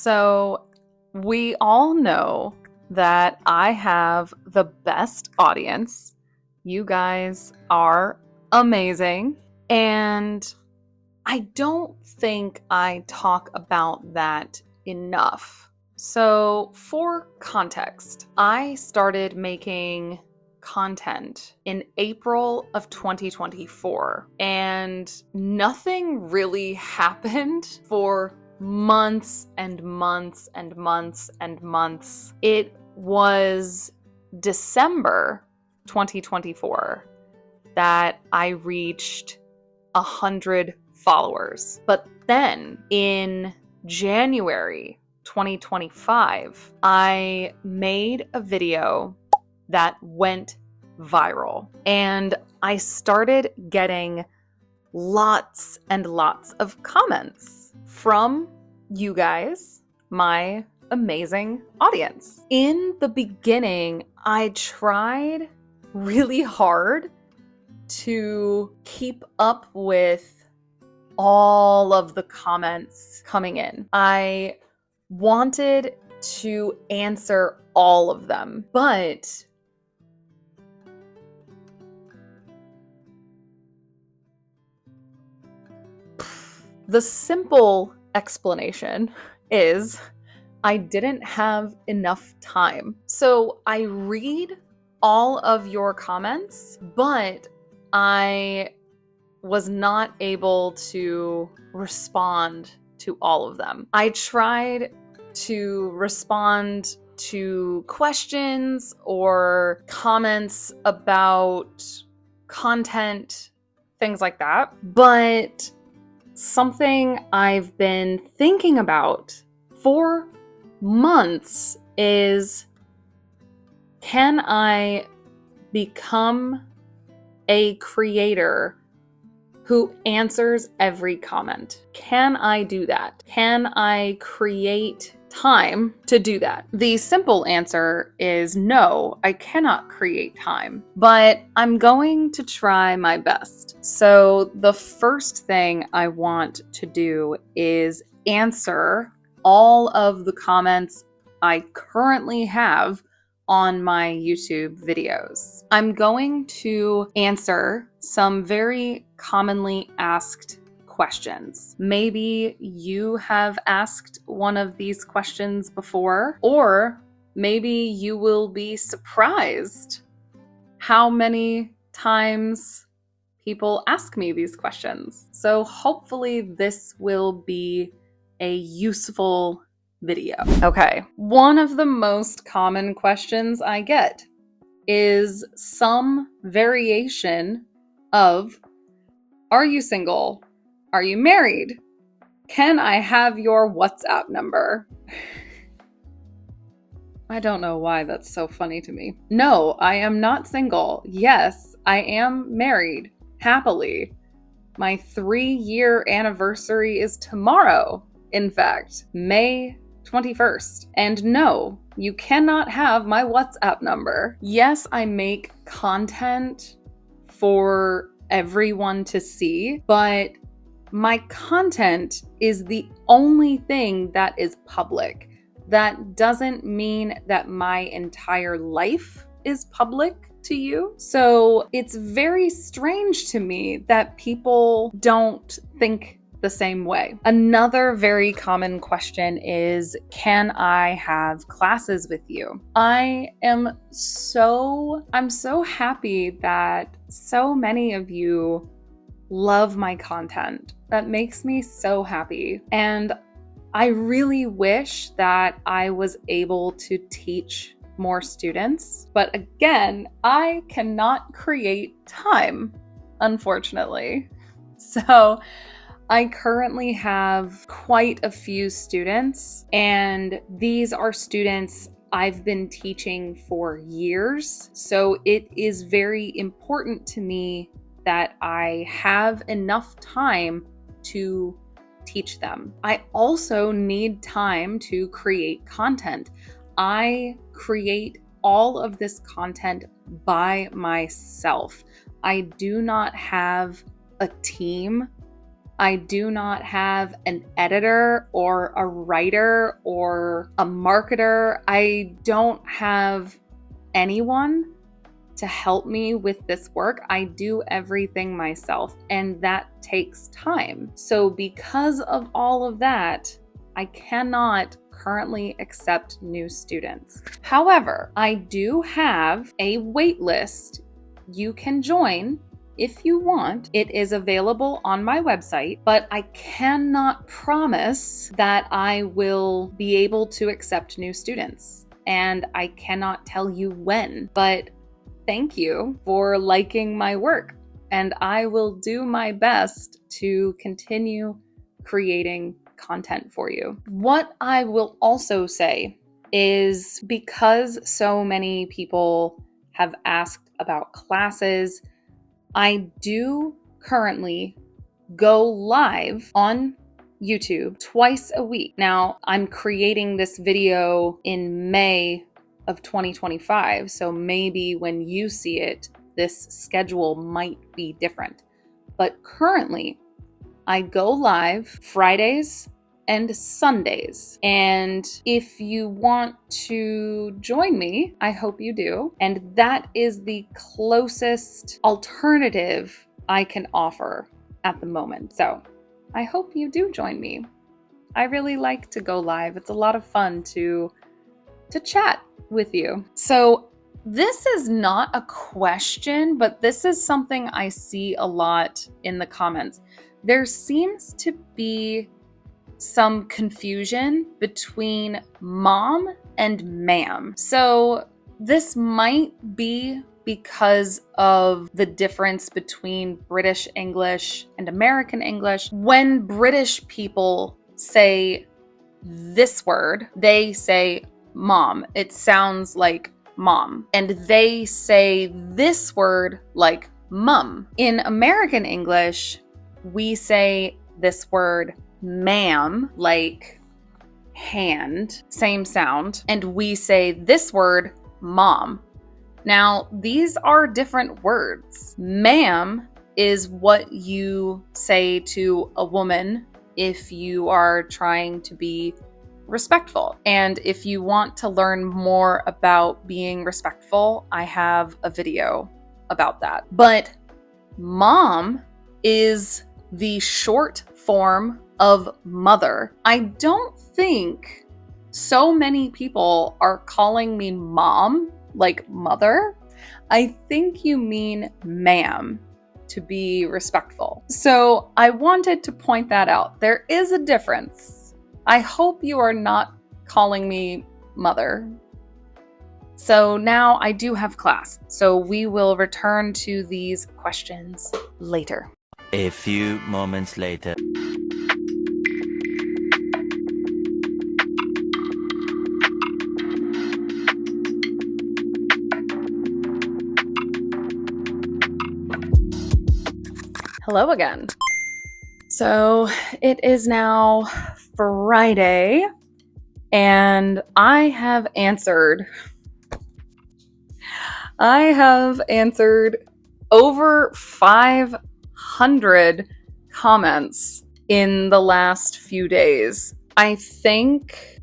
So we all know that I have the best audience. You guys are amazing. And I don't think I talk about that enough. So for context, I started making content in April of 2024, and nothing really happened for months and months and months and months. It was December 2024 that I reached 100 followers. But then in January 2025, I made a video that went viral, and I started getting lots and lots of comments from you guys, my amazing audience. In the beginning, I tried really hard to keep up with all of the comments coming in. I wanted to answer all of them, but the simple explanation is I didn't have enough time. So I read all of your comments, but I was not able to respond to all of them. I tried to respond to questions or comments about content, things like that, but something I've been thinking about for months is, can I become a creator who answers every comment? Can I do that? Can I create time to do that? The simple answer is no, I cannot create time, but I'm going to try my best. So the first thing I want to do is answer all of the comments I currently have on my YouTube videos. I'm going to answer some very commonly asked questions. Maybe you have asked one of these questions before, or maybe you will be surprised how many times people ask me these questions. So hopefully this will be a useful video. Okay, one of the most common questions I get is some variation of, are you single? Are you married? Can I have your WhatsApp number? I don't know why that's so funny to me. No, I am not single. Yes, I am married, happily. My 3-year anniversary is tomorrow, in fact, May 21st. And no, you cannot have my WhatsApp number. Yes, I make content for everyone to see, but my content is the only thing that is public. That doesn't mean that my entire life is public to you. So it's very strange to me that people don't think the same way. Another very common question is, can I have classes with you? I'm so happy that so many of you love my content. That makes me so happy. And I really wish that I was able to teach more students. But again, I cannot create time, unfortunately. So I currently have quite a few students, and these are students I've been teaching for years. So it is very important to me that I have enough time to teach them. I also need time to create content. I create all of this content by myself. I do not have a team I do not have an editor or a writer or a marketer. I don't have anyone to help me with this work. I do everything myself, and that takes time. So because of all of that, I cannot currently accept new students. However, I do have a wait list you can join if you want. It is available on my website, but I cannot promise that I will be able to accept new students. And I cannot tell you when, but thank you for liking my work, and I will do my best to continue creating content for you. What I will also say is, because so many people have asked about classes, I do currently go live on YouTube twice a week. Now, I'm creating this video in May of 2025, so maybe when you see it, this schedule might be different. But currently, I go live Fridays and Sundays. And if you want to join me, I hope you do. And that is the closest alternative I can offer at the moment. So I hope you do join me. I really like to go live. It's a lot of fun to chat with you. So this is not a question, but this is something I see a lot in the comments. There seems to be some confusion between mom and ma'am. So this might be because of the difference between British English and American English. When British people say this word, they say mom. It sounds like mom. And they say this word like mum. In American English, we say this word ma'am, like hand, same sound. And we say this word mom. Now, these are different words. Ma'am is what you say to a woman if you are trying to be respectful. And if you want to learn more about being respectful, I have a video about that. But mom is the short form of mother. I don't think so many people are calling me mom like mother. I think you mean ma'am, to be respectful. So I wanted to point that out. There is a difference. I hope you are not calling me mother. So now I do have class, so we will return to these questions later. A few moments later. Hello again. So it is now Friday, and I have answered over 500 comments in the last few days. I think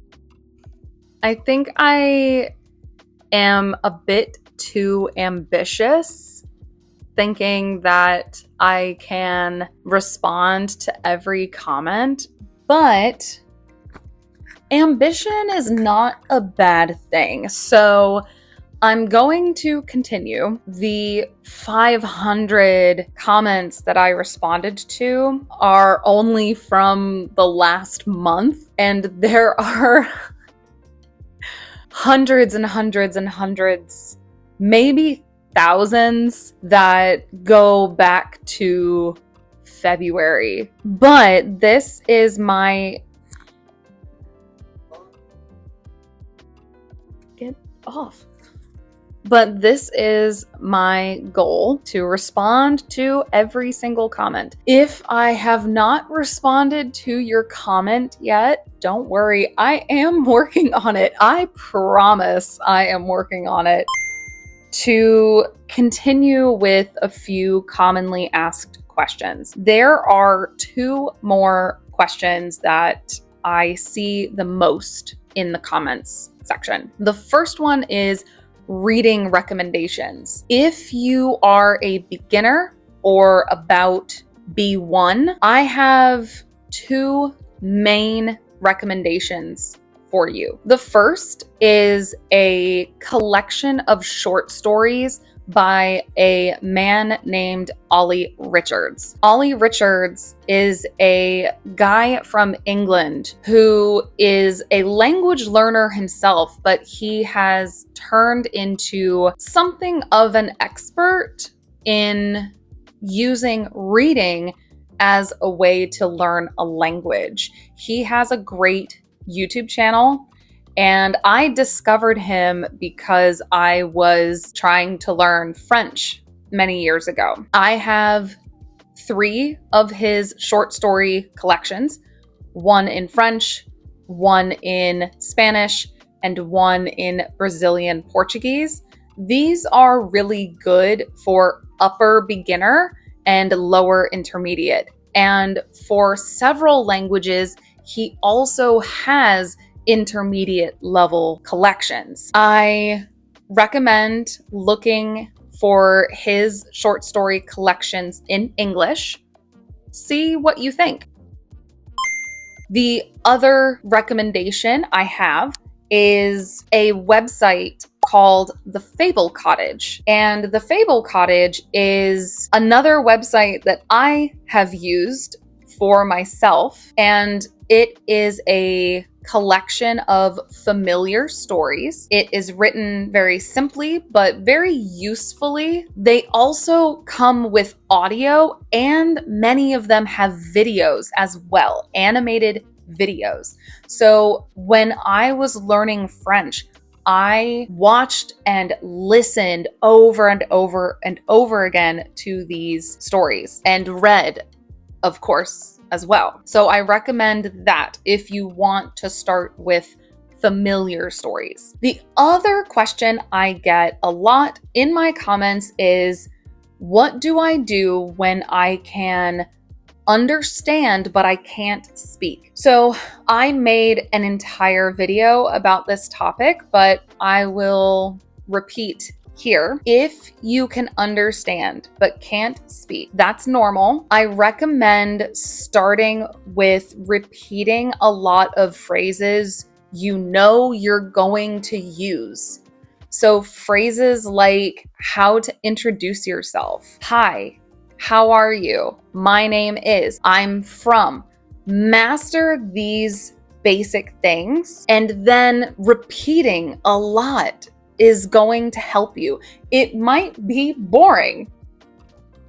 I am a bit too ambitious, thinking that I can respond to every comment, but ambition is not a bad thing. So I'm going to continue. The 500 comments that I responded to are only from the last month, and there are hundreds and hundreds and hundreds, maybe thousands, that go back to February. But this is my... Get off. But this is my goal, to respond to every single comment. If I have not responded to your comment yet, don't worry, I am working on it. I promise I am working on it. To continue with a few commonly asked questions. questions. There are two more questions that I see the most in the comments section. The first one is reading recommendations. If you are a beginner or about B1, I have two main recommendations for you. The first is a collection of short stories by a man named Ollie Richards. Ollie Richards is a guy from England who is a language learner himself, but he has turned into something of an expert in using reading as a way to learn a language. He has a great YouTube channel, and I discovered him because I was trying to learn French many years ago. I have 3 of his short story collections, one in French, one in Spanish, and one in Brazilian Portuguese. These are really good for upper beginner and lower intermediate. And for several languages, he also has intermediate level collections. I recommend looking for his short story collections in English. See what you think. The other recommendation I have is a website called The Fable Cottage. And The Fable Cottage is another website that I have used for myself, and it is a collection of familiar stories. It is written very simply, but very usefully. They also come with audio, and many of them have videos as well, animated videos. So when I was learning French, I watched and listened over and over and over again to these stories, and read, of course, as well. So I recommend that if you want to start with familiar stories. The other question I get a lot in my comments is, what do I do when I can understand but I can't speak? So I made an entire video about this topic, but I will repeat here. If you can understand but can't speak, that's normal. I recommend starting with repeating a lot of phrases you know you're going to use. So phrases like how to introduce yourself. Hi, how are you? My name is, I'm from. Master these basic things, and then repeating a lot is going to help you. It might be boring,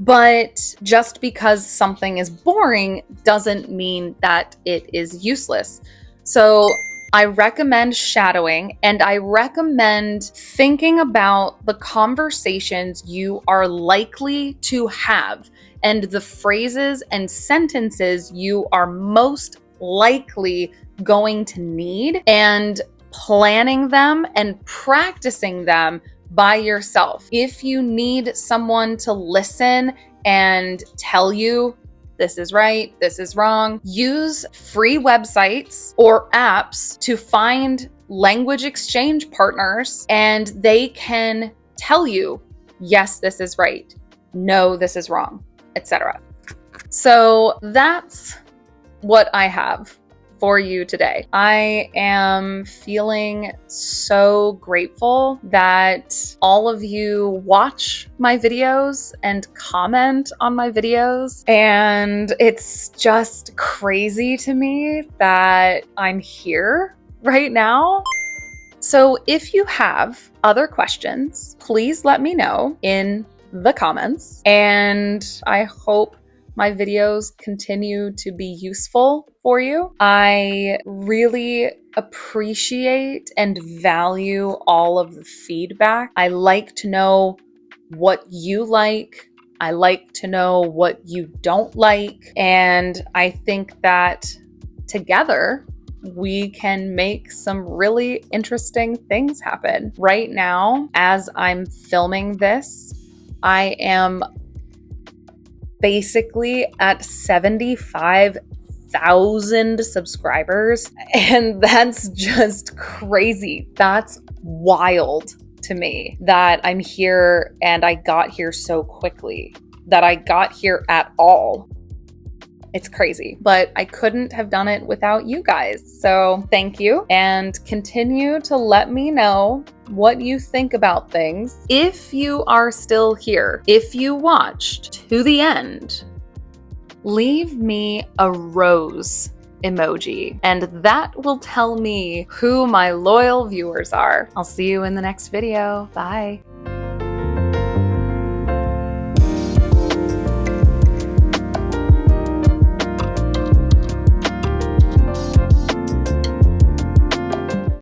but just because something is boring doesn't mean that it is useless. So I recommend shadowing, and I recommend thinking about the conversations you are likely to have and the phrases and sentences you are most likely going to need, and planning them and practicing them by yourself. If you need someone to listen and tell you this is right, this is wrong, use free websites or apps to find language exchange partners, and they can tell you, yes, this is right, no, this is wrong, etc. So that's what I have for you today. I am feeling so grateful that all of you watch my videos and comment on my videos. And it's just crazy to me that I'm here right now. So if you have other questions, please let me know in the comments. And I hope my videos continue to be useful for you. I really appreciate and value all of the feedback. I like to know what you like. I like to know what you don't like. And I think that together we can make some really interesting things happen. Right now, as I'm filming this, I am basically at 75,000 subscribers. And that's just crazy. That's wild to me that I'm here and I got here so quickly, that I got here at all. It's crazy, but I couldn't have done it without you guys. So thank you, and continue to let me know what you think about things. If you are still here, if you watched to the end, leave me a rose emoji, and that will tell me who my loyal viewers are. I'll see you in the next video. Bye.